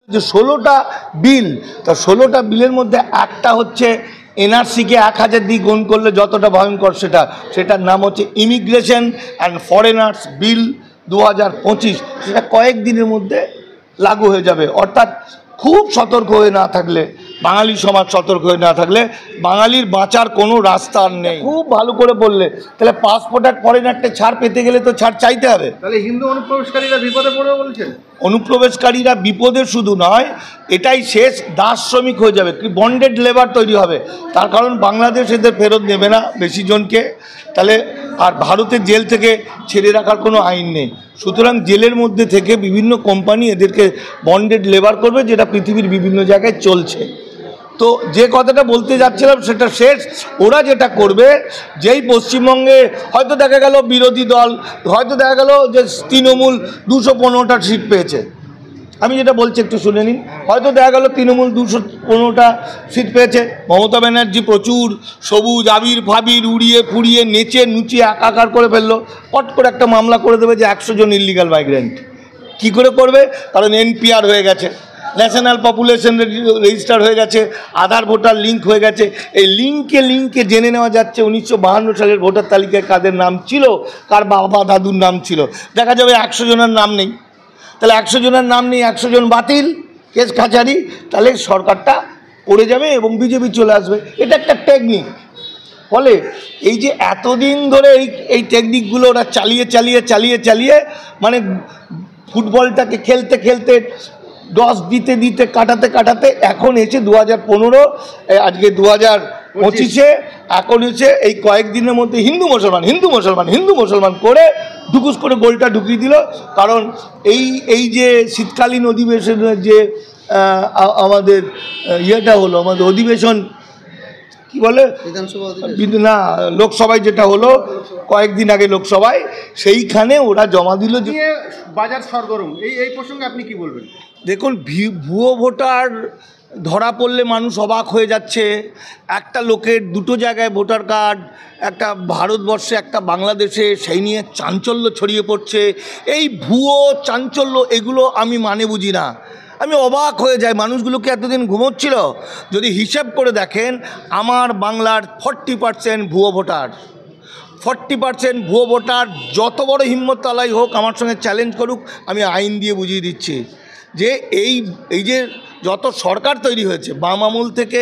যে 16টা বিল, তা 16টা বিলের মধ্যে একটা হচ্ছে এনআরসিকে 1000 দিয়ে গুণ করলে যতটা ভয়ঙ্কর, সেটার নাম হচ্ছে ইমিগ্রেশন অ্যান্ড ফরেনার্স বিল 2025। সেটা কয়েকদিনের মধ্যে লাগু হয়ে যাবে। অর্থাৎ খুব সতর্ক হয়ে না থাকলে, বাঙালি সমাজ সতর্ক হয়ে না থাকলে বাঙালির বাঁচার কোনো রাস্তা নেই। খুব ভালো করে বললে, তাহলে পাসপোর্ট আর ফরেনারটা ছাড় পেতে গেলে তো ছাড় চাইতে হবে। তাহলে হিন্দু অনুপ্রবেশকারীরা বিপদে পড়বে বলছেন? অনুপ্রবেশকারীরা বিপদে শুধু নয়, এটাই শেষ, দাস শ্রমিক হয়ে যাবে, বন্ডেড লেবার তৈরি হবে। তার কারণ বাংলাদেশ এদের ফেরত নেবে না বেশি জনকে, তাহলে আর ভারতের জেল থেকে ছেড়ে রাখার কোনো আইন নেই। সুতরাং জেলের মধ্যে থেকে বিভিন্ন কোম্পানি এদেরকে বন্ডেড লেবার করবে, যেটা পৃথিবীর বিভিন্ন জায়গায় চলছে। তো যে কথাটা বলতে যাচ্ছিলাম সেটা শেষ। ওরা যেটা করবে, যেই পশ্চিমবঙ্গে হয়তো দেখা গেল বিরোধী দল, হয়তো দেখা গেল যে তৃণমূল 215টা সিট পেয়েছে, আমি যেটা বলছি একটু শুনে নিন। হয়তো দেখা গেল তৃণমূল 215টা সিট পেয়েছে, মমতা ব্যানার্জি প্রচুর সবুজ আবির ফাবির উড়িয়ে ফুড়িয়ে নেচে নুচিয়ে একাকার করে ফেললো, পট করে একটা মামলা করে দেবে যে 100 জন ইলিগাল মাইগ্রেন্ট। কী করে করবে? কারণ এনপিআর হয়ে গেছে, ন্যাশনাল পপুলেশন রেজিস্টার হয়ে গেছে, আধার ভোটার লিঙ্ক হয়ে গেছে। এই লিঙ্কে জেনে নেওয়া যাচ্ছে 1952 সালের ভোটার তালিকায় কাদের নাম ছিল, কার বাবা দাদুর নাম ছিল। দেখা যাবে 100 জনের নাম নেই, তাহলে 100 জনের নাম নেই, 100 জন বাতিল, কেস কাছারি, তাহলে সরকারটা পড়ে যাবে এবং বিজেপি চলে আসবে। এটা একটা টেকনিক। ফলে এই যে এতদিন ধরে এই টেকনিকগুলো ওরা চালিয়ে মানে ফুটবলটাকে খেলতে 10 দিতে কাটাতে এখন এসে 2015, আজকে 2025, এখন এসে এই কয়েকদিনের মধ্যে হিন্দু মুসলমান করে ঢুকুস করে গোলটা ঢুকিয়ে দিল। কারণ এই যে শীতকালীন অধিবেশনের যে আমাদের ইয়েটা হলো, আমাদের অধিবেশন কি বলে, না লোকসভায় যেটা হলো কয়েকদিন আগে লোকসভায়, সেইখানে ওরা জমা দিল যে বাজার সরগরম। এই প্রসঙ্গে আপনি কি বলবেন? দেখুন, ভুয়ো ভোটার ধরা পড়লে মানুষ অবাক হয়ে যাচ্ছে। একটা লোকের দুটো জায়গায় ভোটার কার্ড, একটা ভারতবর্ষে একটা বাংলাদেশে, সেই নিয়ে চাঞ্চল্য ছড়িয়ে পড়ছে। এই ভুয়ো চাঞ্চল্য, এগুলো আমি মানে বুঝি না। আমি অবাক হয়ে যাই, মানুষগুলোকে এতদিন ঘুমোচ্ছিল। যদি হিসাব করে দেখেন, আমার বাংলার 40% ভুয়ো ভোটার, 40% ভুয়ো ভোটার। যত বড় হিম্মতওয়ালাই হোক, আমার সঙ্গে চ্যালেঞ্জ করুক, আমি আইন দিয়ে বুঝিয়ে দিচ্ছি যে এই যে যত সরকার তৈরি হয়েছে, বাম আমল থেকে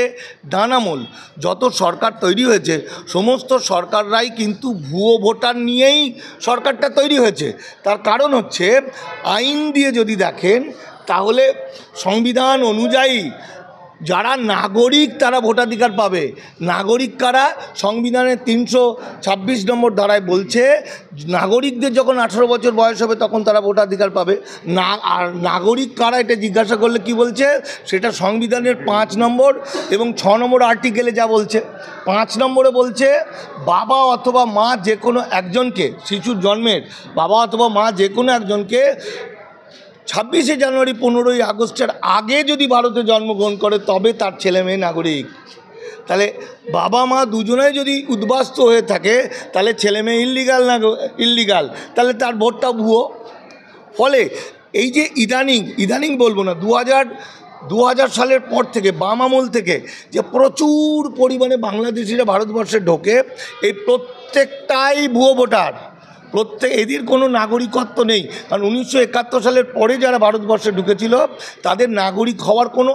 ডান আমল, যত সরকার তৈরি হয়েছে, সমস্ত সরকাররাই কিন্তু ভুয়ো ভোটার নিয়েই সরকারটা তৈরি হয়েছে। তার কারণ হচ্ছে, আইন দিয়ে যদি দেখেন তাহলে সংবিধান অনুযায়ী যারা নাগরিক তারা ভোটাধিকার পাবে। নাগরিক কারা? সংবিধানের 326 নম্বর ধারায় বলছে, নাগরিকদের যখন 18 বছর বয়স হবে তখন তারা ভোটাধিকার পাবে। না, আর নাগরিক কারা এটা জিজ্ঞাসা করলে কি বলছে, সেটা সংবিধানের 5 নম্বর এবং 6 নম্বর আর্টিকেলে যা বলছে। 5 নম্বরে বলছে, বাবা অথবা মা যে কোনো একজনকে, শিশুর জন্মের বাবা অথবা মা যে কোনো একজনকে 26শে জানুয়ারি 15ই আগস্টের আগে যদি ভারতে জন্মগ্রহণ করে তবে তার ছেলে মেয়ে নাগরিক। তাহলে বাবা মা দুজনেই যদি উদ্বাস্তু হয়ে থাকে, তাহলে ছেলে মেয়ে ইল্লিগাল, তাহলে তার ভোটটা ভুয়ো। ফলে এই যে ইদানিং বলবো না, 2000 সালের পর থেকে, বাম আমল থেকে যে প্রচুর পরিমাণে বাংলাদেশিরা ভারতবর্ষে ঢোকে, এই প্রত্যেকটাই ভুয়ো ভোটার। এদের কোনো নাগরিকত্ব নেই। কারণ 1971 সালের পরে যারা ভারতবর্ষে ঢুকেছিল তাদের নাগরিক হওয়ার কোনো